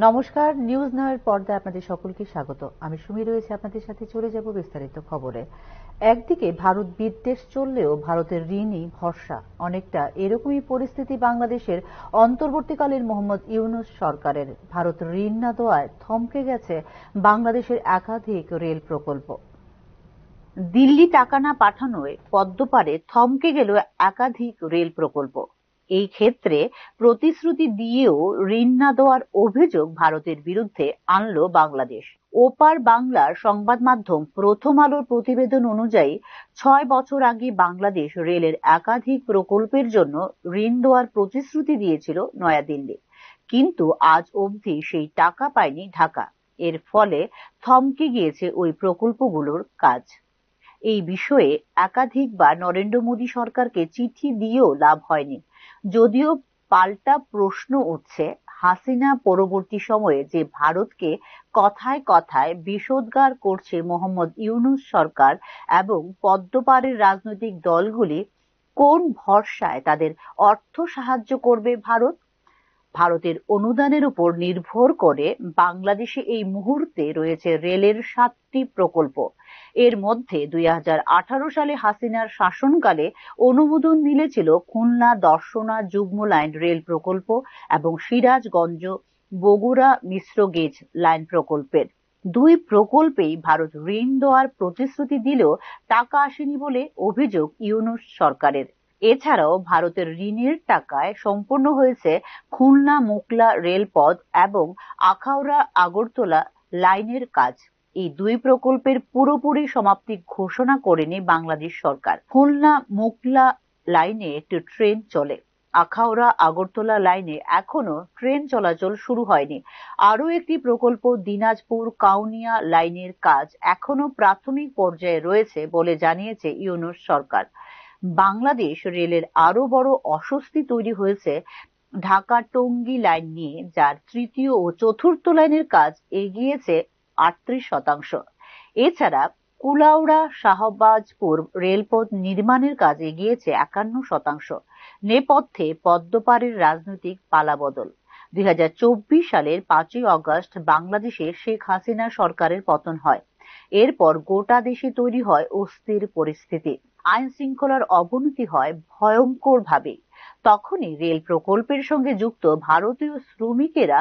নমস্কার, নিউজ নাওয়ের পর্দায় আপনাদের সকলকে স্বাগত। আমি সুমি রয়েছে আপনাদের সাথে। চলে যাব বিস্তারিত খবরে। একদিকে ভারত বিদ্বেষ চললেও ভারতের ঋণই ভরসা, অনেকটা এরকমই পরিস্থিতি বাংলাদেশের অন্তর্বর্তীকালীন মোহাম্মদ ইউনূস সরকারের। ভারত ঋণ না দেওয়ায় থমকে গেছে বাংলাদেশের একাধিক রেল প্রকল্প। দিল্লি টাকা না পাঠানোয় পদ্মপাড়ে থমকে গেল একাধিক রেল প্রকল্প। এই ক্ষেত্রে প্রতিশ্রুতি দিয়েও ঋণ না দেওয়ার অভিযোগ ভারতের বিরুদ্ধে আনল বাংলাদেশ। ওপার বাংলার সংবাদ মাধ্যম প্রথম আলোর প্রতিবেদন অনুযায়ী ৬ বছর আগে বাংলাদেশ রেলের একাধিক প্রকল্পের জন্য ঋণ দেওয়ার প্রতিশ্রুতি দিয়েছিল নয়াদিল্লি, কিন্তু আজ অবধি সেই টাকা পায়নি ঢাকা। এর ফলে থমকে গিয়েছে ওই প্রকল্পগুলোর কাজ। এই বিষয়ে একাধিকবার নরেন্দ্র মোদী সরকারকে চিঠি দিয়েও লাভ হয়নি, যদিও পাল্টা প্রশ্ন উঠছে হাসিনা পরবর্তী সময়ে যে ভারতকে কথায় কথায় বিষোদ্গার করছে মোহাম্মদ ইউনূস সরকার এবং পদ্মপাড়ের রাজনৈতিক দলগুলি, কোন ভরসায় তাদের অর্থ সাহায্য করবে ভারত? ভারতের অনুদানের উপর নির্ভর করে বাংলাদেশে এই মুহূর্তে রয়েছে রেলের 7টি প্রকল্প। এর মধ্যে 2018 সালে হাসিনার শাসনকালে অনুমোদন মিলেছিল খুলনা দর্শনা যুগ্ম লাইন রেল প্রকল্প এবং সিরাজগঞ্জ বগুড়া মিশ্র গেজ লাইন প্রকল্পের। দুই প্রকল্পেই ভারত ঋণ দেওয়ার প্রতিশ্রুতি দিলেও টাকা আসেনি বলে অভিযোগ ইউনূস সরকারের। এছাড়াও ভারতের ঋণের টাকায় সম্পন্ন হয়েছে খুলনা মোকলা রেলপথ এবং আখাউড়া আগরতলা লাইনের কাজ। এই দুই প্রকল্পের পুরোপুরি সমাপ্তি ঘোষণা করেনি বাংলাদেশ সরকার। খুলনা মোকলা লাইনে একটি ট্রেন চলে, আখাউড়া আগরতলা লাইনে এখনো ট্রেন চলাচল শুরু হয়নি। আরও একটি প্রকল্প দিনাজপুর কাউনিয়া লাইনের কাজ এখনো প্রাথমিক পর্যায়ে রয়েছে বলে জানিয়েছে ইউনূস সরকার। বাংলাদেশ রেলের আরো বড় অস্বস্তি তৈরি হয়েছে ঢাকা টঙ্গী লাইন নিয়ে, যার তৃতীয় ও চতুর্থ লাইনের কাজ এগিয়েছে 38%। এছাড়া কুলাউড়া শাহবাজপুর রেলপথ নির্মাণের কাজ এগিয়েছে 51%। নেপথ্যে পদ্মপাড়ের রাজনৈতিক পালাবদল। 2024 সালের 5ই আগস্ট বাংলাদেশে শেখ হাসিনা সরকারের পতন হয়। এরপর গোটা দেশে তৈরি হয় অস্থির পরিস্থিতি, আইন শৃঙ্খলার অবনতি হয় ভয়ঙ্কর ভাবে। তখনই রেল প্রকল্পের সঙ্গে যুক্ত ভারতীয় শ্রমিকেরা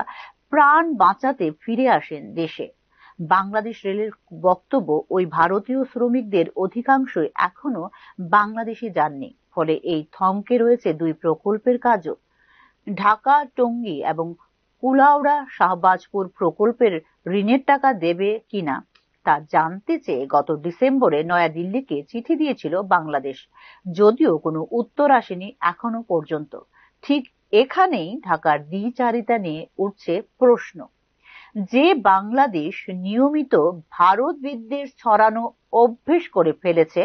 প্রাণ বাঁচাতে ফিরে আসেন দেশে। বাংলাদেশ রেলের বক্তব্য, ওই ভারতীয় শ্রমিকদের অধিকাংশই এখনো বাংলাদেশে যাননি, ফলে এই থমকে রয়েছে দুই প্রকল্পের কাজও। ঢাকা টঙ্গী এবং কুলাউড়া শাহবাজপুর প্রকল্পের ঋণের টাকা দেবে কিনা তা জানতে চেয়ে গত ডিসেম্বরে নয়াদিল্লিকে চিঠি দিয়েছিল বাংলাদেশ, যদিও কোনো উত্তর আসেনি এখনো পর্যন্ত। ঠিক এখানেই ঢাকার দ্বিচারিতা নিয়ে উঠছে প্রশ্ন। যে বাংলাদেশ নিয়মিত ভারত বিদ্বেষ ছড়ানো অভ্যেস করে ফেলেছে,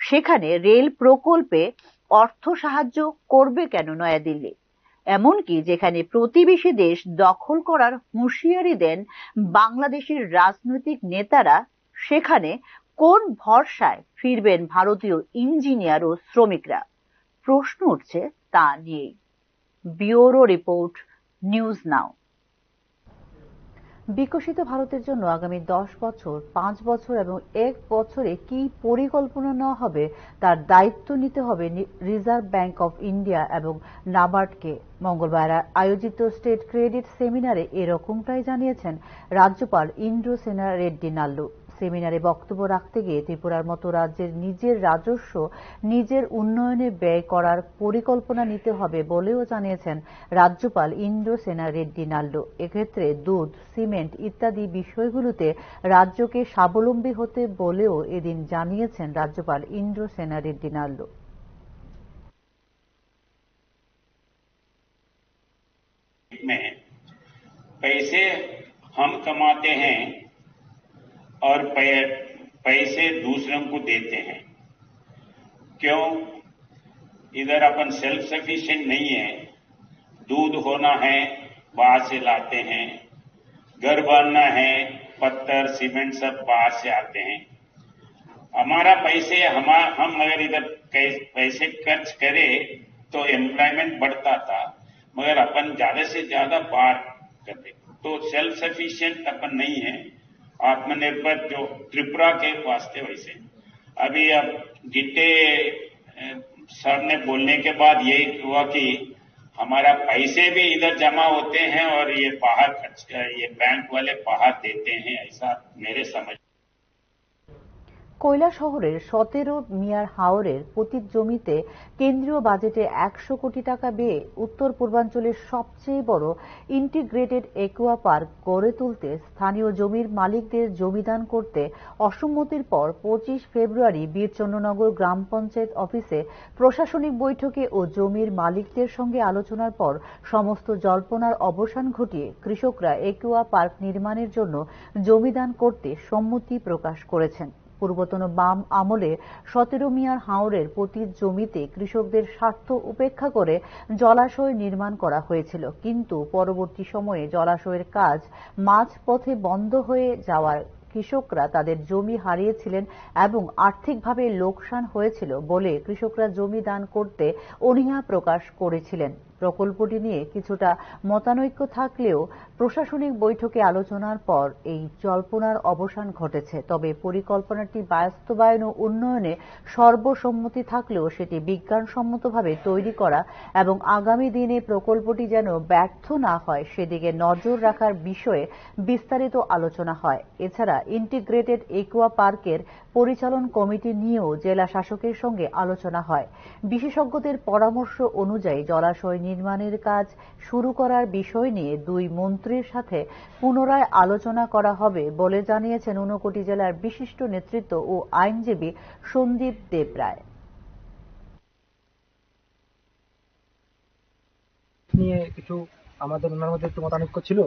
সেখানে রেল প্রকল্পে অর্থ সাহায্য করবে কেন নয়াদিল্লি? এমনকি যেখানে প্রতিবেশী দেশ দখল করার হুঁশিয়ারি দেন বাংলাদেশের রাজনৈতিক নেতারা, সেখানে কোন ভরসায় ফিরবেন ভারতীয় ইঞ্জিনিয়ার ও শ্রমিকরা? প্রশ্ন উঠছে তা নিয়েই। Bureau report, news now. বিকশিত ভারতের জন্য আগামী 10 বছর, 5 বছর এবং 1 বছরে কি পরিকল্পনা নেওয়া হবে তার দায়িত্ব নিতে হবে রিজার্ভ ব্যাংক অফ ইন্ডিয়া এবং নাবার্ডকে। মঙ্গলবার আয়োজিত স্টেট ক্রেডিট সেমিনারে এরকমটাই জানিয়েছেন রাজ্যপাল ইন্দ্রসেনা রেড্ডি নাল্লু। সেমিনারে বক্তব্য রাখতে গিয়ে ত্রিপুরার মতো রাজ্যের নিজের রাজস্ব নিজের উন্নয়নে ব্যয় করার পরিকল্পনা নিতে হবে বলেও জানিয়েছেন রাজ্যপাল ইন্দ্রসেনা রেড্ডি নাল্লু। এক্ষেত্রে দুধ, সিমেন্ট ইত্যাদি বিষয়গুলোতে রাজ্যকে স্বাবলম্বী হতে বলেও এদিন জানিয়েছেন রাজ্যপাল ইন্দ্রসেনা রেড্ডি নাল্লু। पैसे हम कमाते हैं और पैसे दूसरों को देते हैं। क्यों? इधर अपन सेल्फ सफिशिएंट नहीं है। दूध होना है बाहर से लाते हैं, घर बनना है पत्थर सीमेंट सब बाहर से आते हैं। हमारा पैसे हम अगर इधर पैसे खर्च करें तो एम्प्लॉयमेंट बढ़ता था, मगर अपन ज्यादा से ज्यादा बाहर करते। तो सेल्फ सफिशिएंट अपन नहीं है, आत्मनिर्भर जो त्रिपुरा के वास्ते वैसे। अभी अब गिट्टे सर ने बोलने के बाद यही हुआ कि हमारा पैसे भी इधर जमा होते हैं और ये बाहर खर्च, ये बैंक वाले बाहर देते हैं, ऐसा मेरे समझ। কৈলা শহরের 17 মিয়ার হাওরের পতিত জমিতে কেন্দ্রীয় বাজেটে 100 কোটি টাকা ব্যয়ে উত্তর পূর্বাঞ্চলের সবচেয়ে বড় ইন্টিগ্রেটেড একুয়া পার্ক গড়ে তুলতে স্থানীয় জমির মালিকদের জমিদান করতে অসম্মতির পর 25 ফেব্রুয়ারি বীরচন্দ্রনগর গ্রাম পঞ্চায়েত অফিসে প্রশাসনিক বৈঠকে ও জমির মালিকদের সঙ্গে আলোচনার পর সমস্ত জল্পনার অবসান ঘটিয়ে কৃষকরা একুয়া পার্ক নির্মাণের জন্য জমিদান করতে সম্মতি প্রকাশ করেছেন। পূর্বতন বাম আমলে 17 মিয়ার হাওরের পতিত জমিতে কৃষকদের স্বার্থ উপেক্ষা করে জলাশয় নির্মাণ করা হয়েছিল, কিন্তু পরবর্তী সময়ে জলাশয়ের কাজ মাঝপথে বন্ধ হয়ে যাওয়ার কৃষকরা তাদের জমি হারিয়েছিলেন এবং আর্থিকভাবে লোকসান হয়েছিল বলে কৃষকরা জমি দান করতে অনীহা প্রকাশ করেছিলেন। প্রকল্পটি নিয়ে কিছুটা মতানৈক্য থাকলেও প্রশাসনিক বৈঠকে আলোচনার পর এই জল্পনার অবসান ঘটেছে। তবে পরিকল্পনাটি বাস্তবায়ন ও উন্নয়নে সর্বসম্মতি থাকলেও সেটি বিজ্ঞানসম্মতভাবে তৈরি করা এবং আগামী দিনে প্রকল্পটি যেন ব্যর্থ না হয় সেদিকে নজর রাখার বিষয়ে বিস্তারিত আলোচনা হয়। এছাড়া ইন্টিগ্রেটেড একুয়া পার্কের পরিচালন কমিটি নিয়েও জেলা শাসকের সঙ্গে আলোচনা হয়। বিশেষজ্ঞদের পরামর্শ অনুযায়ী জলাশয় নির্মাণের কাজ শুরু করার বিষয় নিয়ে দুই মন্ত্রীর সাথে পুনরায় আলোচনা করা হবে বলে জানিয়েছেন ঊনকোটি জেলার বিশিষ্ট নেতৃত্ব ও আইনজীবী সন্দীপ দেবরায়। নিয়ে কিছু আমাদের ওনার মধ্যে একটু মতানৈক্য ছিল,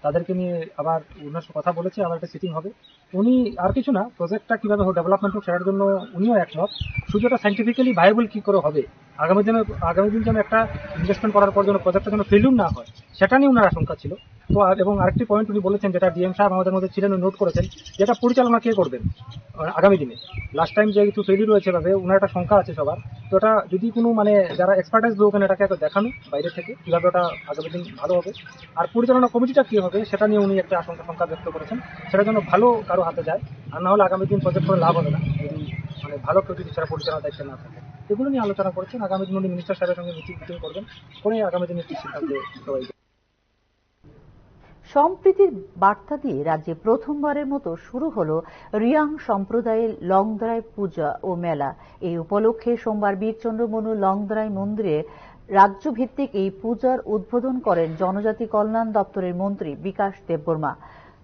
তাদেরকে নিয়ে আবার ওনার সাথে কথা বলেছে, আবার একটা সিটিং হবে। উনি আর কিছু না, প্রজেক্টটা কিভাবে ডেভেলপমেন্ট হোক সেটার জন্য উনিও একমত, শুধু এটা সাইন্টিফিক্যালি ভাইবল কি করে হবে, আগামী দিন যেন একটা ইনভেস্টমেন্ট করার পর যেন প্রজেক্টটা যেন ফেলিউর না হয় সেটা নিয়ে ওনার আশঙ্কা ছিল। তো এবং আরেকটি পয়েন্ট উনি বলেছেন, যেটা ডিএম সাহেব আমাদের মধ্যে ছিলেন, নোট করেছেন, যেটা পরিচালনা কে করবেন আগামী দিনে। লাস্ট টাইম যেহেতু ফেলিউর হয়েছে ভাবে ওনার একটা শঙ্কা আছে সবার, তো এটা যদি কোনো যারা এক্সপার্টাইজ লোক এটাকে দেখানো বাইরে থেকে কিভাবে ওটা আগামী দিন ভালো হবে, আর পরিচালনা কমিটিটা কি হবে সেটা নিয়ে উনি একটা শঙ্কা ব্যক্ত করেছেন, সেটা যেন ভালো কারো হাতে যায়, আর না হলে আগামী দিন প্রজেক্ট করে লাভ হবে না যদি ভালো কেউ যদি সেটা পরিচালনা দায়িত্ব না থাকে। এগুলো নিয়ে আলোচনা করেছেন। আগামী দিন উনি মিনিস্টার সাহেবের সঙ্গে মিটিং করবেন, করে আগামী দিনে একটি সিদ্ধান্ত সবাই। সম্প্রীতির বার্তা দিয়ে রাজ্যে প্রথমবারের মতো শুরু হলো রিয়াং সম্প্রদায়ের লংদরাই পূজা ও মেলা। এই উপলক্ষে সোমবার বীরচন্দ্রমনু লংদরাই মন্দিরে রাজ্যভিত্তিক এই পূজার উদ্বোধন করেন জনজাতি কল্যাণ দপ্তরের মন্ত্রী বিকাশ দেববর্মা।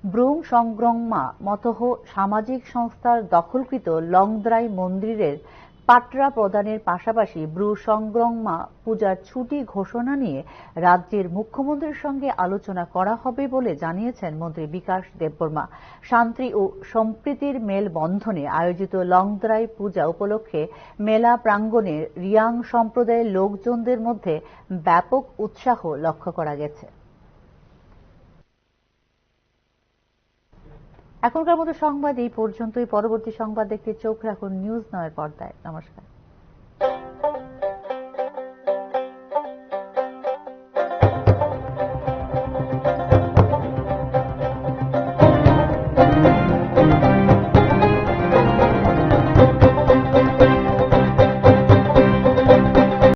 ব্রুং সংগ্রংমা মতহ সামাজিক সংস্থার দখলকৃত লংদরাই মন্দিরের পাটরা প্রদানের পাশাপাশি ব্রু সংগ্রংমা পূজার ছুটি ঘোষণা নিয়ে রাজ্যের মুখ্যমন্ত্রীর সঙ্গে আলোচনা করা হবে বলে জানিয়েছেন মন্ত্রী বিকাশ দেববর্মা। শান্তি ও সম্প্রীতির মেলবন্ধনে আয়োজিত লংদরাই পূজা উপলক্ষে মেলা প্রাঙ্গণে রিয়াং সম্প্রদায়ের লোকজনদের মধ্যে ব্যাপক উৎসাহ লক্ষ্য করা গেছে। এখনকার মতো সংবাদ এই পর্যন্তই। পরবর্তী সংবাদ দেখতে চোখ রাখুন নিউজ নয়ের পর্দায়। নমস্কার।